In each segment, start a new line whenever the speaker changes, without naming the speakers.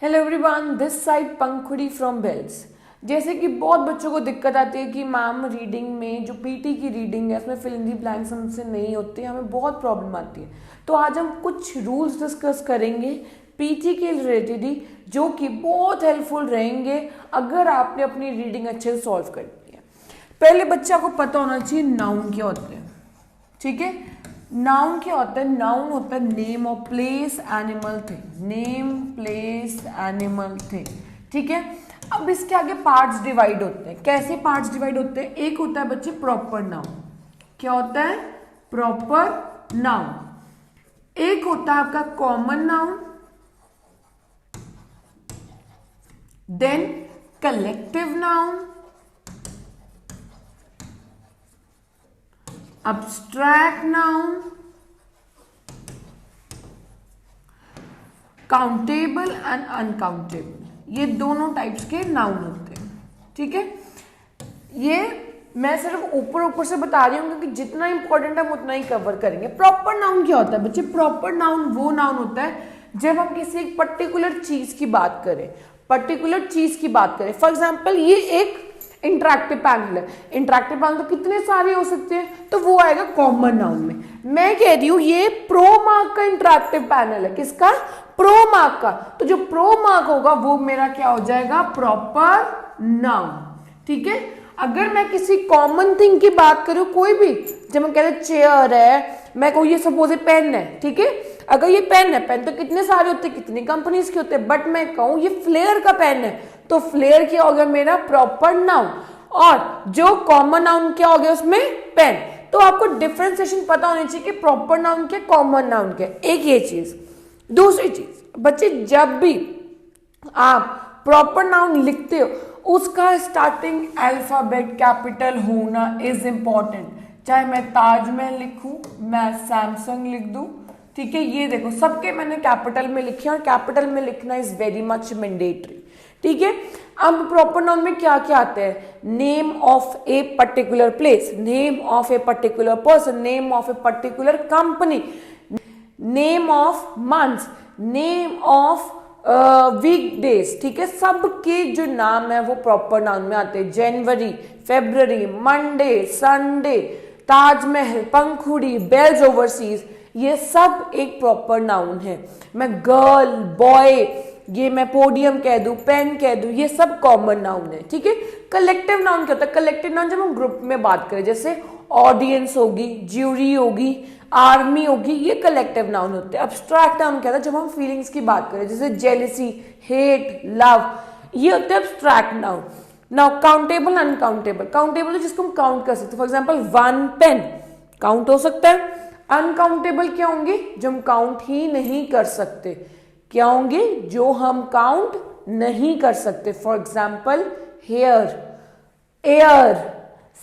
Hello everyone, this side Pankhuri from Bells. जैसे कि बहुत बच्चों को दिक्कत आती है कि मैम रीडिंग में जो पीटी की रीडिंग है उसमें फिल इन दी ब्लैंक्स हमसे नहीं होते, हमें बहुत प्रॉब्लम आती है। तो आज हम कुछ रूल्स डिस्कस करेंगे पीटी के रिलेटेड ही, जो कि बहुत हेल्पफुल रहेंगे अगर आपने अपनी रीडिंग अच्छे से सॉल्व करनी है। पहले बच्चा को पता होना चाहिए नाउन क्या होते हैं, ठीक है। नाउन क्या होता है? नाउन होता है name of place animal thing, name place animal thing, ठीक है। अब इसके आगे पार्ट्स डिवाइड होते हैं। कैसे पार्ट्स डिवाइड होते हैं? एक होता है बच्चे प्रॉपर नाउन। क्या होता है? Proper noun. एक होता है आपका common noun, then collective noun, abstract noun, countable and uncountable. ये दोनों टाइप्स के नाउन होते हैं, ठीक है। ये मैं सिर्फ ऊपर ऊपर से बता रही हूँ क्योंकि जितना इंपॉर्टेंट है हम उतना ही कवर करेंगे। प्रॉपर नाउन क्या होता है बच्चे? प्रॉपर नाउन वो नाउन होता है जब हम किसी एक पर्टिकुलर चीज की बात करें, पर्टिकुलर चीज की बात करें। फॉर एग्जाम्पल ये एक इंटरैक्टिव पैनल है। इंटरैक्टिव पैनल तो कितने सारे हो सकते हैं, तो वो आएगा कॉमन नाउन में। मैं कह रही हूं ये प्रो मार्क का इंटरैक्टिव पैनल है। किसका? प्रो मार्क का। तो जो प्रो मार्क होगा वो मेरा क्या हो जाएगा? प्रॉपर नाउन, ठीक है। अगर मैं किसी कॉमन थिंग की बात करूं, कोई भी, जब मैं कहते चेयर है, मैं कहूँ ये सपोज पेन है, ठीक है। अगर ये पेन है, पेन तो कितने सारे होते हैं, कितनी कंपनीज के होते हैं, बट मैं कहूँ ये फ्लेयर का पेन है, तो फ्लेयर क्या हो गया मेरा? Proper noun. और जो कॉमन नाउन क्या हो गया उसमें? पेन। तो आपको डिफरेंशिएशन पता होनी चाहिए कि प्रॉपर नाउन क्या, कॉमन नाउन क्या। एक ये चीज। दूसरी चीज बच्चे, जब भी आप प्रॉपर नाउन लिखते हो उसका स्टार्टिंग अल्फाबेट कैपिटल होना इज इंपॉर्टेंट। चाहे मैं ताजमहल लिखूं, मैं सैमसंग लिख दूं, ठीक है। ये देखो सबके मैंने कैपिटल में लिखे और कैपिटल में लिखना इज वेरी मच मैंडेटरी, ठीक है। अब प्रॉपर नाउन में क्या क्या आते हैं? Name of a particular place, name of a particular person, name of a particular company, name of months, name of week days, ठीक है। सबके जो नाम है वो प्रॉपर नाउन में आते हैं। जनवरी, फेब्रवरी, मंडे, संडे, ताजमहल, पंखुड़ी, बेल्स ओवरसीज, ये सब एक प्रॉपर नाउन है। मैं गर्ल, बॉय, ये मैं पोडियम कह दूं, पेन कह दूं, ये सब कॉमन नाउन है, ठीक है। कलेक्टिव नाउन क्या होता है? कलेक्टिव नाउन जब हम ग्रुप में बात करें, जैसे ऑडियंस होगी, ज्यूरी होगी, आर्मी होगी, ये कलेक्टिव नाउन होते हैं। अब्स्ट्रैक्ट नाउन क्या था? जब हम फीलिंग्स की बात करें, जैसे जेलिसी, हेट, लव, ये होते हैं abstract noun. Now countable, uncountable. Countable तो जिसको हम काउंट कर सकते हैं, फॉर एग्जाम्पल 1 पेन काउंट हो सकता है। अनकाउंटेबल क्या होंगे? जो हम काउंट ही नहीं कर सकते। क्या होंगे? जो हम काउंट नहीं कर सकते। For example hair, air,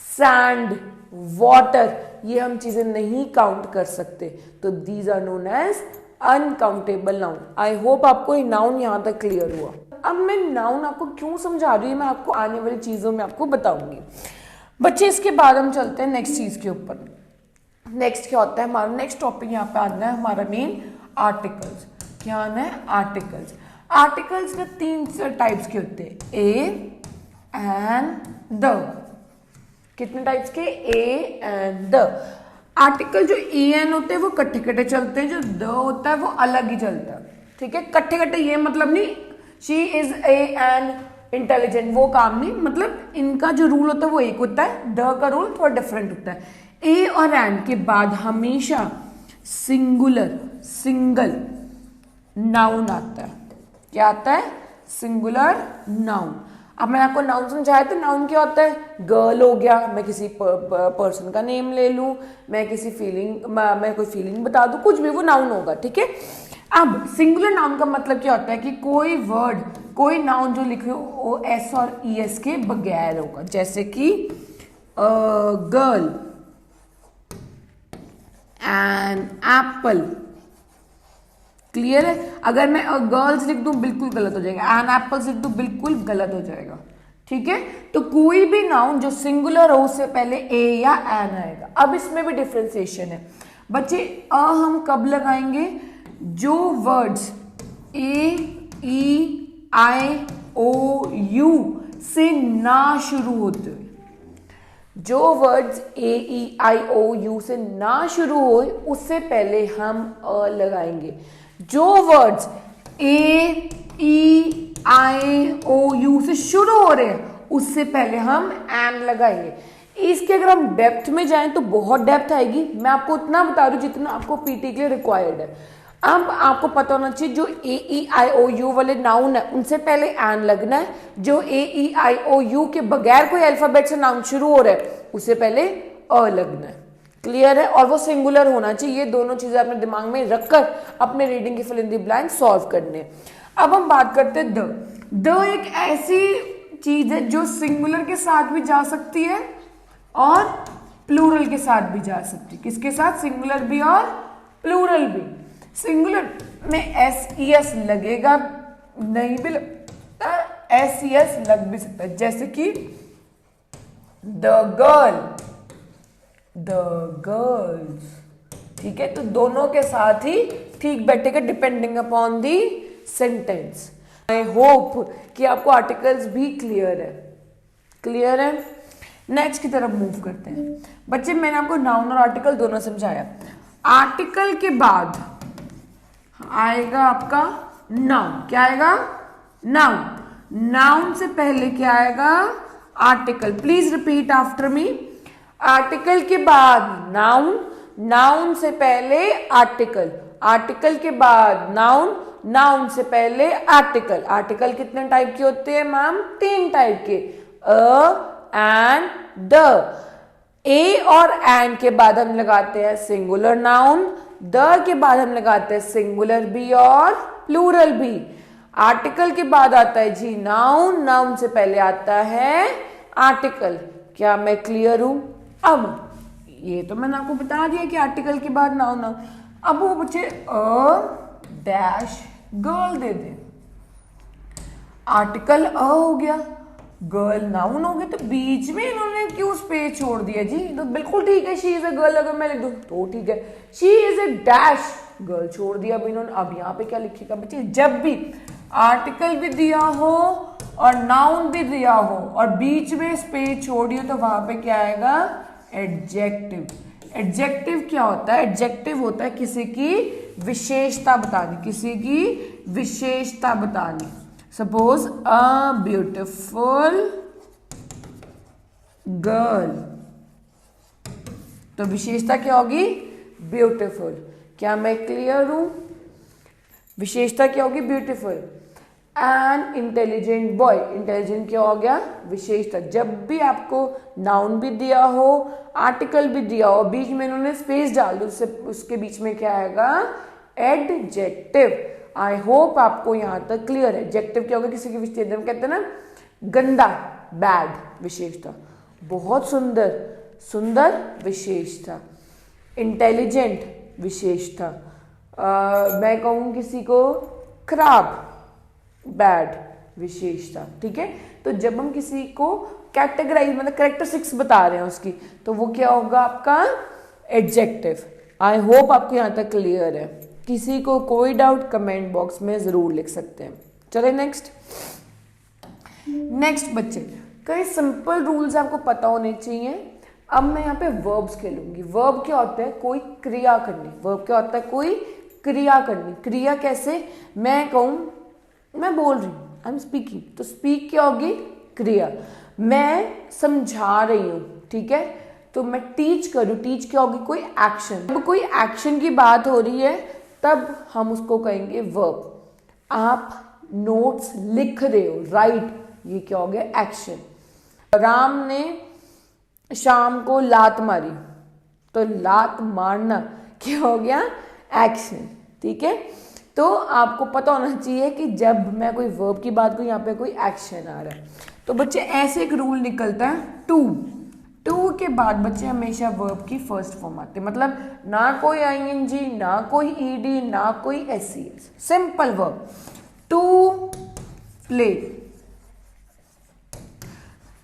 sand, water, ये हम चीजें नहीं काउंट कर सकते, तो these are known as uncountable noun. I hope आपको ये नाउन यहां तक क्लियर हुआ। अब मैं नाउन आपको क्यों समझा रही हूँ, मैं आपको आने वाली चीजों में आपको बताऊंगी बच्चे। इसके बाद हम चलते हैं नेक्स्ट चीज के ऊपर। नेक्स्ट क्या होता है हमारा? नेक्स्ट टॉपिक यहाँ पे आना है हमारा मेन, आर्टिकल्स। क्या आना है? आर्टिकल्स। आर्टिकल्स ना 3 टाइप्स के होते हैं, ए एंड द। कितने टाइप्स के? A and the. आर्टिकल जो ए एन होते हैं वो कट्ठे कट्ठे चलते हैं, जो द होता है वो अलग ही चलता है, ठीक है। कट्ठे कट्ठे ये मतलब नहीं she is A an intelligent, वो काम नहीं, मतलब इनका जो रूल होता है वो एक होता है, द का रूल थोड़ा डिफरेंट होता है। ए और एन के बाद हमेशा सिंगुलर, सिंगल नाउन आता है। क्या आता है? Singular noun. अब मैंने आपको नाउन समझाया, तो नाउन क्या होता है? गर्ल हो गया, मैं किसी पर्सन का नेम ले लूं, मैं किसी फीलिंग, मैं कोई फीलिंग बता दूं, कुछ भी वो नाउन होगा, ठीक है। अब सिंगुलर नाउन का मतलब क्या होता है कि कोई वर्ड, कोई नाउन जो लिखे वो एस और ई एस के बगैर होगा। जैसे कि गर्ल, एन एप्पल, क्लियर है। अगर मैं गर्ल्स लिख दूं बिल्कुल गलत हो जाएगा, एन एप्पल्स लिख दूं बिल्कुल गलत हो जाएगा, ठीक है। तो कोई भी नाउन जो सिंगुलर हो उससे पहले ए या एन आएगा। अब इसमें भी डिफरेंशिएशन है बच्चे। हम कब लगाएंगे? जो वर्ड्स ए ई U से ना शुरू होते हुए, जो वर्ड्स AEIOU से ना शुरू हो उससे पहले हम अ लगाएंगे। जो वर्ड्स AEIOU से शुरू हो रहे हैं उससे पहले हम एन लगाएंगे। इसके अगर हम डेप्थ में जाएं तो बहुत डेप्थ आएगी, मैं आपको उतना बता दूं जितना आपको पीटी के लिए रिक्वायर्ड है। अब आपको पता होना चाहिए जो AEIOU वाले नाउन है उनसे पहले एन लगना है, जो AEIOU के बगैर कोई अल्फाबेट से नाउन शुरू हो रहा है उससे पहले अ लगना है। क्लियर है? और वो सिंगुलर होना चाहिए। ये दोनों चीजें अपने दिमाग में रखकर अपने रीडिंग की fill in the blank solve करने। अब हम बात करते हैं द एक ऐसी चीज है जो सिंगुलर के साथ भी जा सकती है और प्लूरल के साथ भी जा सकती है। किसके साथ? सिंगुलर भी और प्लूरल भी। सिंगुलर में SES लगेगा नहीं भी लगता, SES लग भी सकता है, जैसे कि द गर्ल्स। ठीक है, तो दोनों के साथ ही ठीक बैठेगा depending upon the sentence. I hope कि आपको आर्टिकल्स भी क्लियर है। क्लियर है? नेक्स्ट की तरफ मूव करते हैं। बच्चे मैंने आपको नाउन और आर्टिकल दोनों समझाया। आर्टिकल के बाद आएगा आपका नाउन। क्या आएगा? नाउन। नाउन से पहले क्या आएगा? Article. Please repeat after me. Article के बाद नाउन, नाउन से पहले आर्टिकल, आर्टिकल के बाद नाउन, नाउन से पहले आर्टिकल। आर्टिकल कितने टाइप के होते हैं मैम? 3 टाइप के, एंड द। ए और एंड के बाद हम लगाते हैं सिंगुलर नाउन, द के बाद हम लगाते हैं सिंगुलर भी और प्लूरल भी। आर्टिकल के बाद आता है जी नाउन, नाउन से पहले आता है आर्टिकल। क्या मैं क्लियर हूं? अब ये तो मैंने आपको बता दिया कि आर्टिकल के बाद नाउन नाउन। अब वो बच्चे डैश गर्ल दे दे। आर्टिकल हो गया, गर्ल नाउन हो गया, तो बीच में इन्होंने क्यों स्पेस छोड़ दिया जी? तो बिल्कुल ठीक है, शी इज अ गर्ल अगर मैं लिख दूं तो ठीक है। She is a dash girl छोड़ दिया अब इन्होंने। अब यहाँ पे क्या लिखेगा बच्चे? जब भी आर्टिकल भी दिया हो और नाउन भी दिया हो और बीच में स्पेस छोड़ी हो तो वहां पे क्या आएगा? एडजेक्टिव। एडजेक्टिव क्या होता है? एडजेक्टिव होता है किसी की विशेषता बतानी, किसी की विशेषता बतानी। सपोज अ ब्यूटिफुल गर्ल, तो विशेषता क्या होगी? ब्यूटिफुल। क्या मैं क्लियर हूं? विशेषता क्या होगी? Beautiful. An intelligent boy, intelligent क्या हो गया? विशेषता। जब भी आपको नाउन भी दिया हो, आर्टिकल भी दिया हो, बीच में इन्होंने स्पेस डाल दी, उससे उसके बीच में क्या आएगा? एडजेक्टिव। आई होप आपको यहां तक क्लियर है। एडजेक्टिव क्या होगा? किसी की विशेषता, कहते हैं ना गंदा, बैड विशेषता। बहुत सुंदर, सुंदर विशेषता। इंटेलिजेंट विशेषता। मैं कहूं किसी को खराब, बैड विशेषता। ठीक है, तो जब हम किसी को कैटेगराइज मतलब कैरेक्टरिस्टिक्स बता रहे हैं उसकी, तो वो क्या होगा आपका? एडजेक्टिव। आई होप आपको यहां तक क्लियर है। किसी को कोई डाउट कमेंट बॉक्स में जरूर लिख सकते हैं। चले नेक्स्ट। नेक्स्ट बच्चे, कई सिंपल रूल्स आपको पता होने चाहिए। अब मैं यहाँ पे वर्ब्स खेलूंगी। वर्ब क्या होता है? कोई क्रिया करनी। वर्ब क्या होता है? कोई क्रिया करनी। क्रिया कैसे? मैं कहूं मैं बोल रही हूं, आई एम स्पीकिंग, तो स्पीक क्या होगी? क्रिया। मैं समझा रही हूं, ठीक है, तो मैं टीच करूं, टीच क्या होगी? कोई एक्शन। जब कोई एक्शन की बात हो रही है तब हम उसको कहेंगे वर्ब। आप नोट्स लिख रहे हो, राइट, ये क्या हो गया? एक्शन। राम ने शाम को लात मारी, तो लात मारना क्या हो गया? एक्शन। ठीक है, तो आपको पता होना चाहिए कि जब मैं कोई वर्ब की बात करूं, यहाँ पे कोई एक्शन आ रहा है। तो बच्चे ऐसे एक रूल निकलता है, टू के बाद बच्चे हमेशा वर्ब की फर्स्ट फॉर्म आते हैं। मतलब ना कोई आईएनजी, ना कोई ईडी, ना कोई SCS. Simple verb. To play,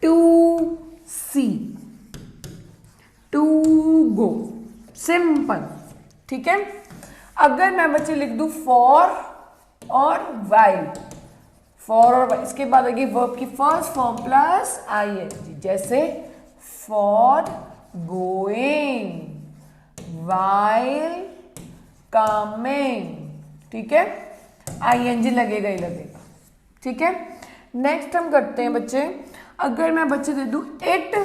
to see, to go. Simple. ठीक है, अगर मैं बच्चे लिख दूं फॉर और वाइल, फॉर और वाइल, इसके बाद आएगी वर्ब की फर्स्ट फॉर्म प्लस आईएनजी, जैसे फॉर गोइंग, वाइल कमिंग, ठीक है, आईएनजी लगेगा ही लगेगा, ठीक है। नेक्स्ट हम करते हैं बच्चे, अगर मैं बच्चे दे दूं इट,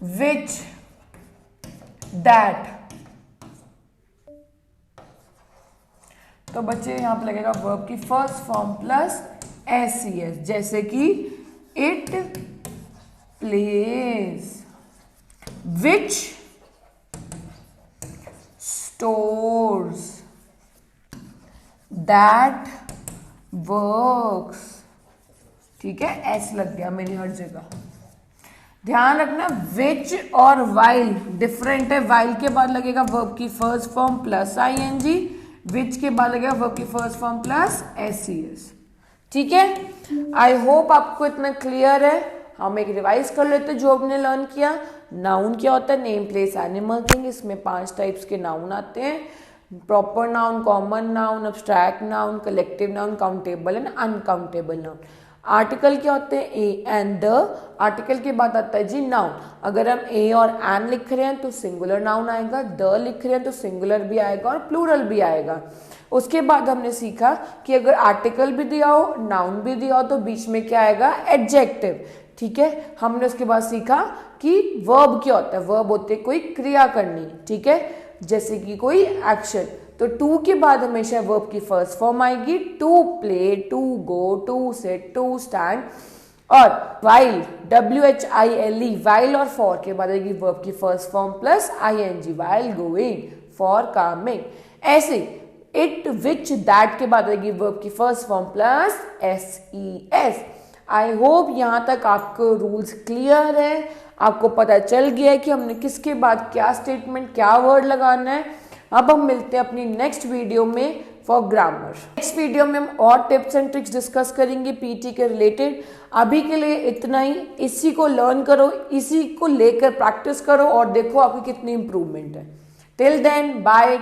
विच, दैट, तो बच्चे यहां पे लगेगा वर्ब की फर्स्ट फॉर्म प्लस एस, जैसे कि it plays, which stores, that works, ठीक है, एस लग गया मेरी हर जगह। ध्यान रखना विच और वाइल डिफरेंट है, वाइल के बाद लगेगा वर्ब की फर्स्ट फॉर्म प्लस आईएनजी, विच के बाद लगेगा वर्ब की फर्स्ट फॉर्म प्लस एस, ठीक है। आई होप आपको इतना क्लियर है। हम एक रिवाइज कर लेते हैं जो हमने लर्न किया। नाउन क्या होता है, नेम प्लेस एनिमल थिंग, इसमें 5 टाइप्स के नाउन आते हैं, proper noun, common noun, abstract noun, collective noun, countable and uncountable noun. Article क्या होते हैं, ए एंड द, आर्टिकल के बाद आता है जी नाउन। अगर हम ए और एन लिख रहे हैं तो सिंगुलर नाउन आएगा, द लिख रहे हैं तो सिंगुलर भी आएगा और प्लूरल भी आएगा। उसके बाद हमने सीखा कि अगर आर्टिकल भी दिया हो, नाउन भी दिया हो, तो बीच में क्या आएगा, एडजेक्टिव, ठीक है। हमने उसके बाद सीखा कि वर्ब क्या होता है, वर्ब होते है कोई क्रिया करनी, ठीक है, जैसे कि कोई एक्शन। तो टू के बाद हमेशा वर्ब की फर्स्ट फॉर्म आएगी, to play, to go, to sit, to stand. और वाइल, WHILE, वाइल और फॉर के बाद आएगी वर्ब की first form plus ING, while going, for coming. ऐसे इट, विच, दैट के बाद आएगी वर्ब की first form plus SES। I hope यहाँ तक आपको रूल्स क्लियर है, आपको पता चल गया है कि हमने किसके बाद क्या स्टेटमेंट, क्या वर्ड लगाना है। अब हम मिलते हैं अपनी नेक्स्ट वीडियो में फॉर ग्रामर। नेक्स्ट वीडियो में हम और टिप्स एंड ट्रिक्स डिस्कस करेंगे पीटी के रिलेटेड। अभी के लिए इतना ही, इसी को लर्न करो, इसी को लेकर प्रैक्टिस करो और देखो आपकी कितनी इंप्रूवमेंट है। Till then bye.